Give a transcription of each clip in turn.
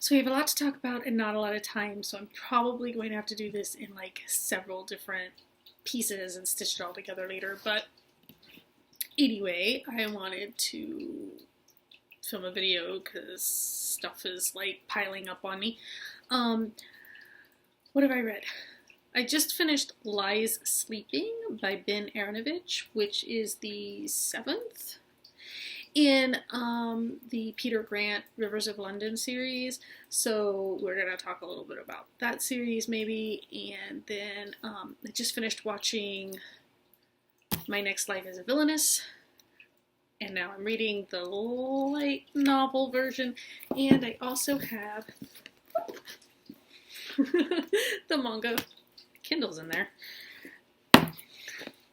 So we have a lot to talk about and not a lot of time, so I'm probably going to have to do this in like several different pieces and stitch it all together later. But anyway, I wanted to film a video because stuff is like piling up on me. What have I read? I just finished Lies Sleeping by Ben Aaronovitch, which is the 7th in the Peter Grant Rivers of London series. So we're going to talk a little bit about that series maybe. And then I just finished watching My Next Life as a Villainess. And now I'm reading the light novel version. And I also have the manga. Kindle's in there.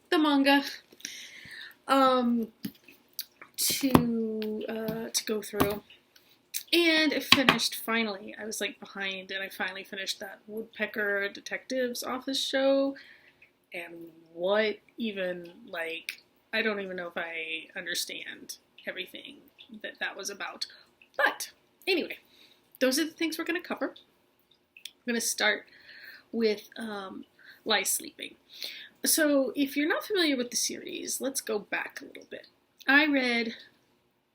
The manga. To go through. And I finished finally. I was like behind, and I finally finished that Woodpecker Detectives Office show. And what even, like, I don't even know if I understand everything that was about. But anyway, those are the things we're going to cover. We're going to start with Lies Sleeping. So if you're not familiar with the series, let's go back a little bit. I read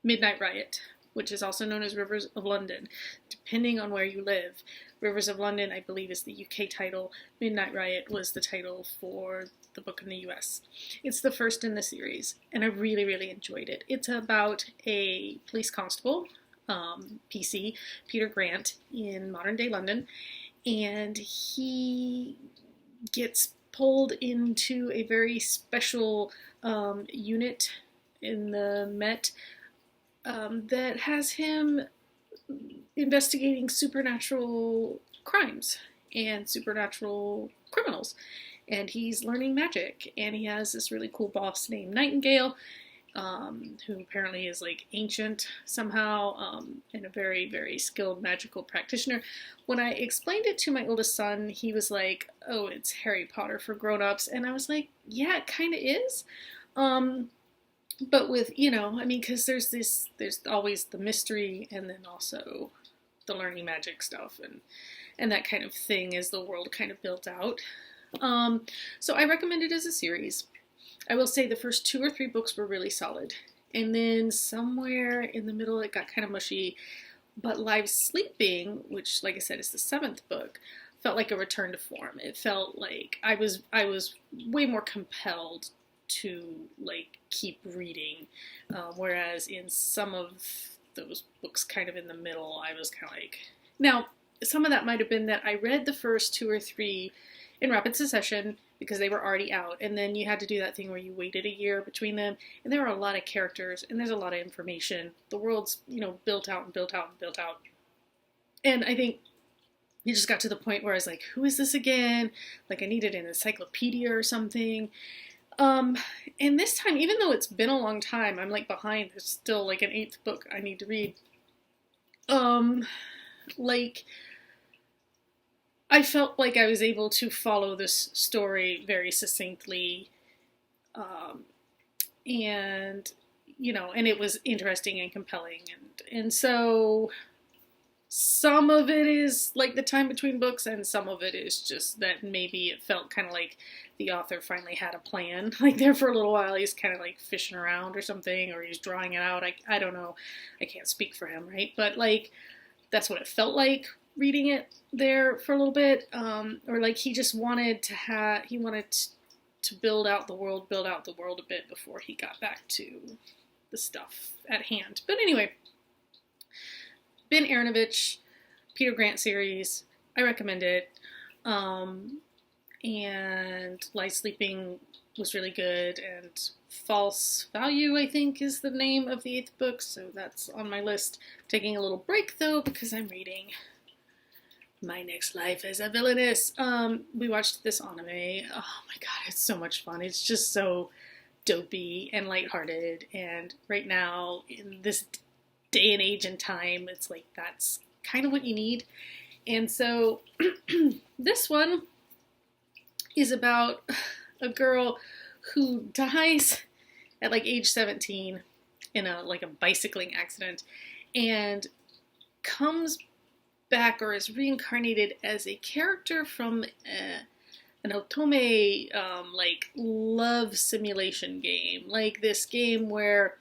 Midnight Riot, which is also known as Rivers of London, depending on where you live. Rivers of London, I believe, is the UK title. Midnight Riot was the title for the book in the US. It's the first in the series, and I really, really enjoyed it. It's about a police constable, PC, Peter Grant, in modern-day London, and he gets pulled into a very special unit in the Met that has him investigating supernatural crimes and supernatural criminals. And he's learning magic, and he has this really cool boss named Nightingale, who apparently is like ancient somehow, and a very, very skilled magical practitioner. When I explained it to my oldest son, he was like, oh, it's Harry Potter for grown-ups. And I was like, yeah, it kind of is. But with, I mean, because there's always the mystery, and then also the learning magic stuff, and that kind of thing as the world kind of built out. So I recommend it as a series. I will say the first 2 or 3 books were really solid. And then somewhere in the middle it got kind of mushy. But Lies Sleeping, which, like I said, is the 7th book, felt like a return to form. It felt like I was way more compelled to, like, keep reading. Whereas in some of those books kind of in the middle, I was kind of like... Now, some of that might have been that I read the first 2 or 3 in rapid succession because they were already out, and then you had to do that thing where you waited a year between them, and there are a lot of characters, and there's a lot of information. The world's, built out and built out and built out. And I think you just got to the point where I was like, who is this again? Like, I needed an encyclopedia or something. And this time, even though it's been a long time, I'm like behind. There's still like an 8th book I need to read. I felt like I was able to follow this story very succinctly, and it was interesting and compelling, and so some of it is like the time between books, and some of it is just that maybe it felt kind of like the author finally had a plan. Like there for a little while, he's kind of like fishing around or something, or he's drawing it out. I don't know. I can't speak for him, right? But like that's what it felt like reading it there for a little bit, or like he just wanted to build out the world a bit before he got back to the stuff at hand. But anyway, Ben Aaronovitch, Peter Grant series, I recommend it, and Lies Sleeping was really good, and False Value, I think, is the name of the 8th book, so that's on my list. Taking a little break, though, because I'm reading My Next Life as a Villainess. We watched this anime. Oh my god, it's so much fun. It's just so dopey and lighthearted, and right now, in this day and age and time, it's like that's kind of what you need. And so, this one is about a girl who dies at like age 17 in a bicycling accident, and comes back or is reincarnated as a character from an otome like love simulation game, like this game where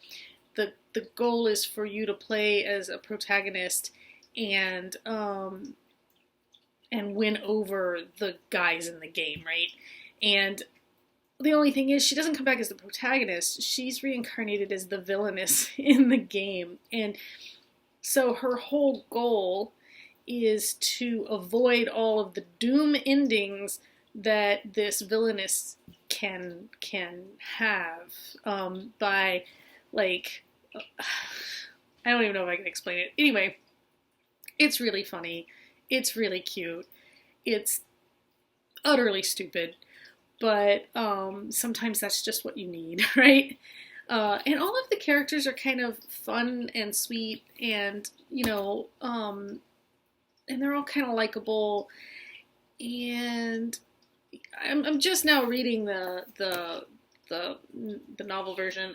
the goal is for you to play as a protagonist and win over the guys in the game, right? And the only thing is, she doesn't come back as the protagonist. She's reincarnated as the villainess in the game. And so her whole goal is to avoid all of the doom endings that this villainess can have by, like, I don't even know if I can explain it. Anyway, it's really funny. It's really cute. It's utterly stupid. But sometimes that's just what you need, right? And all of the characters are kind of fun and sweet, and and they're all kind of likable. And I'm just now reading the novel version.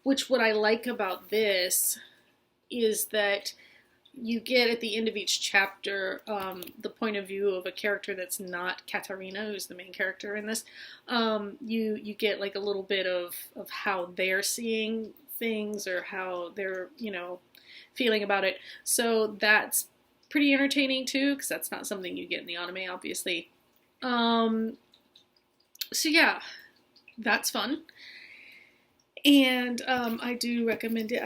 Which what I like about this is that you get at the end of each chapter the point of view of a character that's not Katarina, who's the main character in this. You get like a little bit of how they're seeing things or how they're, feeling about it. So that's pretty entertaining too, because that's not something you get in the anime, obviously. So yeah, that's fun. And I do recommend it.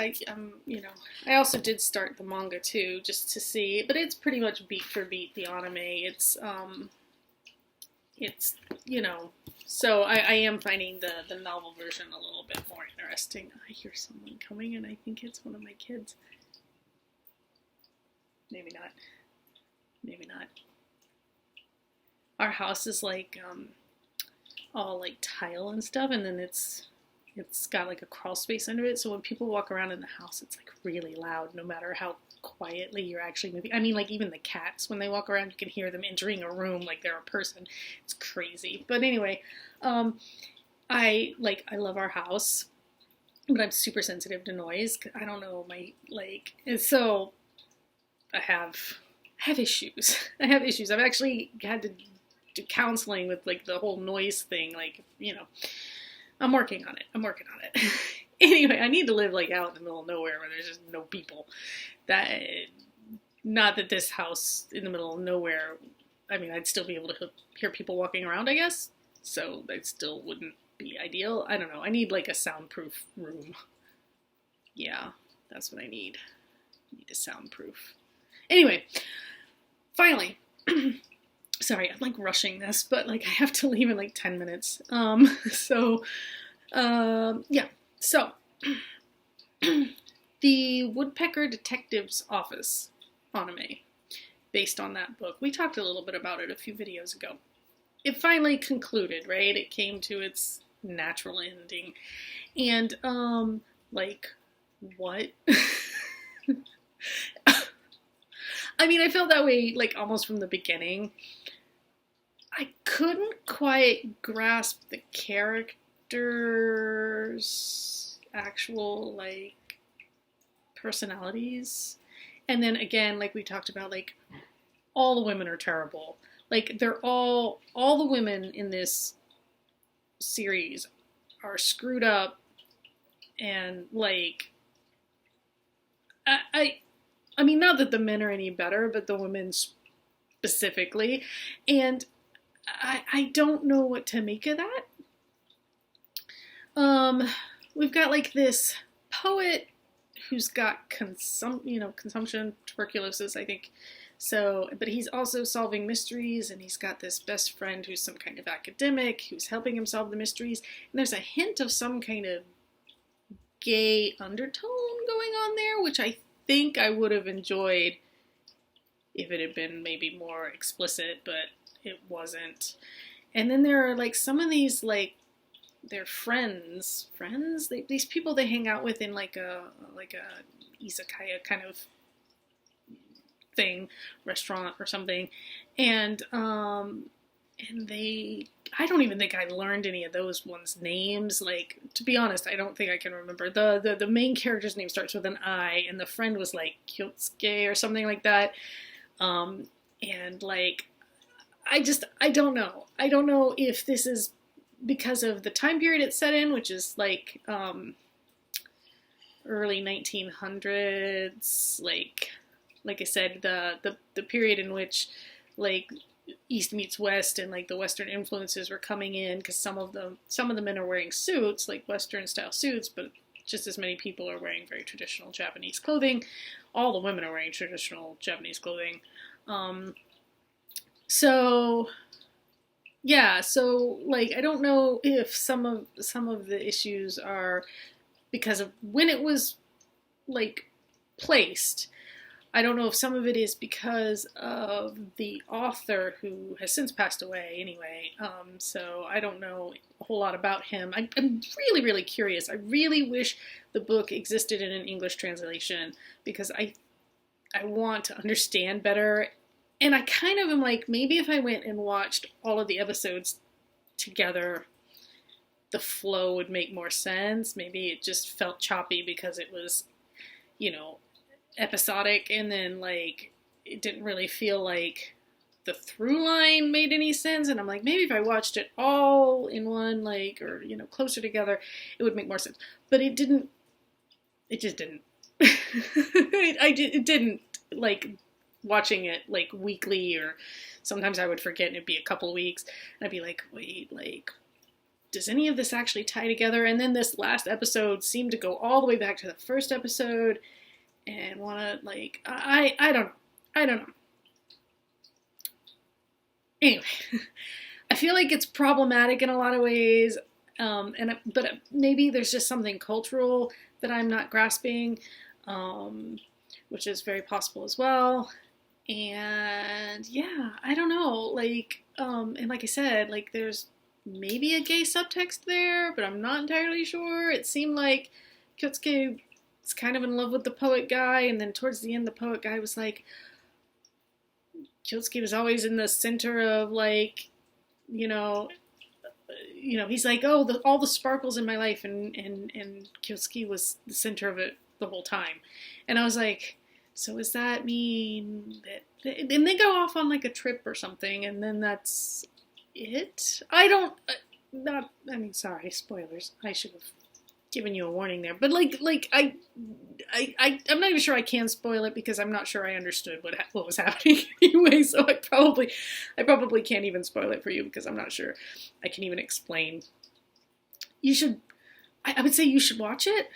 I also did start the manga too, just to see, but it's pretty much beat for beat the anime. It's so I am finding the novel version a little bit more interesting. I hear someone coming, and I think it's one of my kids. Maybe not. Maybe not. Our house is like all like tile and stuff, and then it's got like a crawl space under it, so when people walk around in the house, it's like really loud, no matter how quietly you're actually moving. I mean, like even the cats, when they walk around, you can hear them entering a room like they're a person. It's crazy. But anyway, I love our house, but I'm super sensitive to noise. I don't know, and so I have issues. I have issues. I've actually had to do counseling with like the whole noise thing, I'm working on it. Anyway, I need to live like out in the middle of nowhere where there's just no people. Not that this house in the middle of nowhere, I mean, I'd still be able to hear people walking around, I guess. So that still wouldn't be ideal. I don't know. I need like a soundproof room. Yeah, that's what I need. I need a soundproof. Anyway, finally. Sorry, I'm like rushing this, but like I have to leave in like 10 minutes. Yeah. So, the Woodpecker Detective's Office anime, based on that book. We talked a little bit about it a few videos ago. It finally concluded, right? It came to its natural ending. And, what? I mean, I felt that way, like, almost from the beginning. I couldn't quite grasp the characters' actual, like, personalities. And then, again, like we talked about, like, all the women are terrible. Like, all the women in this series are screwed up and, like, I mean, not that the men are any better, but the women specifically. And I don't know what to make of that. We've got like this poet who's got consumption, tuberculosis, I think. So, but he's also solving mysteries, and he's got this best friend who's some kind of academic who's helping him solve the mysteries. And there's a hint of some kind of gay undertone going on there, which I think I would have enjoyed if it had been maybe more explicit, but it wasn't. And then there are like some of these like they're friends. These people they hang out with in like a izakaya kind of thing, restaurant or something, and they I don't even think I learned any of those ones' names. Like, to be honest, I don't think I can remember. The main character's name starts with an I, and the friend was like Kyotsuke or something like that. And like, I don't know. I don't know if this is because of the time period it's set in, which is like early 1900s, like I said, the period in which like East meets West and like the Western influences were coming in, because some of the men are wearing suits, like Western style suits, but just as many people are wearing very traditional Japanese clothing. All the women are wearing traditional Japanese clothing. So yeah, so like I don't know if some of the issues are because of when it was like placed. I don't know if some of it is because of the author, who has since passed away anyway. So I don't know a whole lot about him. I'm really, really curious. I really wish the book existed in an English translation, because I want to understand better. And I kind of am like, maybe if I went and watched all of the episodes together, the flow would make more sense. Maybe it just felt choppy because it was, episodic, and then like it didn't really feel like the through line made any sense. And I'm like, maybe if I watched it all in one, like, or closer together, it would make more sense. But it didn't. It just didn't. It didn't. Like, watching it like weekly, or sometimes I would forget and it'd be a couple of weeks and I'd be like, wait, like, does any of this actually tie together? And then this last episode seemed to go all the way back to the first episode, and want to, like, I don't know. Anyway, I feel like it's problematic in a lot of ways, but maybe there's just something cultural that I'm not grasping, which is very possible as well. And yeah, I don't know, like, and like I said, like, there's maybe a gay subtext there, but I'm not entirely sure. It seemed like Kyosuke was kind of in love with the poet guy, and then towards the end the poet guy was like, Kyosuke was always in the center of, like, he's like, oh, all the sparkles in my life, and Kyosuke was the center of it the whole time. And I was like, so does that mean that, and they go off on like a trip or something, and then that's it? Sorry, spoilers. I should have given you a warning there. But I'm not even sure I can spoil it, because I'm not sure I understood what was happening anyway. So I probably can't even spoil it for you, because I'm not sure I can even explain. I would say you should watch it,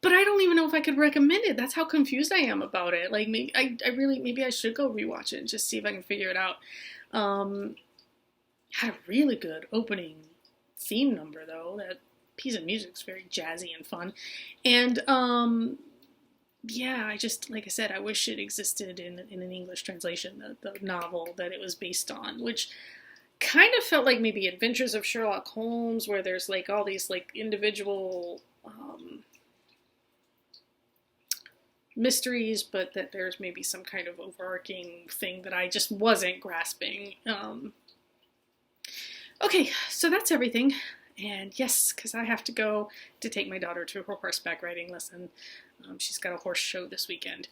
but I don't even know if I could recommend it. That's how confused I am about it. Like, maybe I should go rewatch it and just see if I can figure it out. Had a really good opening theme number, though. That piece of music's very jazzy and fun. And yeah, I just, like I said, I wish it existed in an English translation, the novel that it was based on, which kind of felt like maybe Adventures of Sherlock Holmes, where there's like all these like individual mysteries, but that there's maybe some kind of overarching thing that I just wasn't grasping. Okay, so that's everything. And yes, because I have to go to take my daughter to her horseback riding lesson. She's got a horse show this weekend,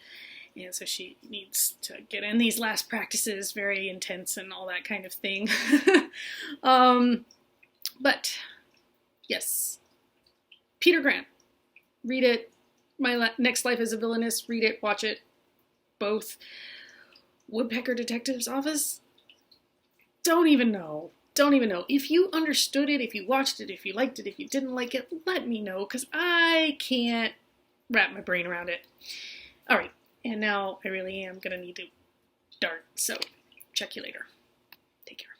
and so she needs to get in these last practices, very intense and all that kind of thing. But yes, Peter Grant, read it. My Next Life as a Villainess, read it, watch it, both. Woodpecker Detective's Office, don't even know. If you understood it, if you watched it, if you liked it, if you didn't like it, let me know, because I can't wrap my brain around it. All right, and now I really am going to need to dart, so check you later. Take care.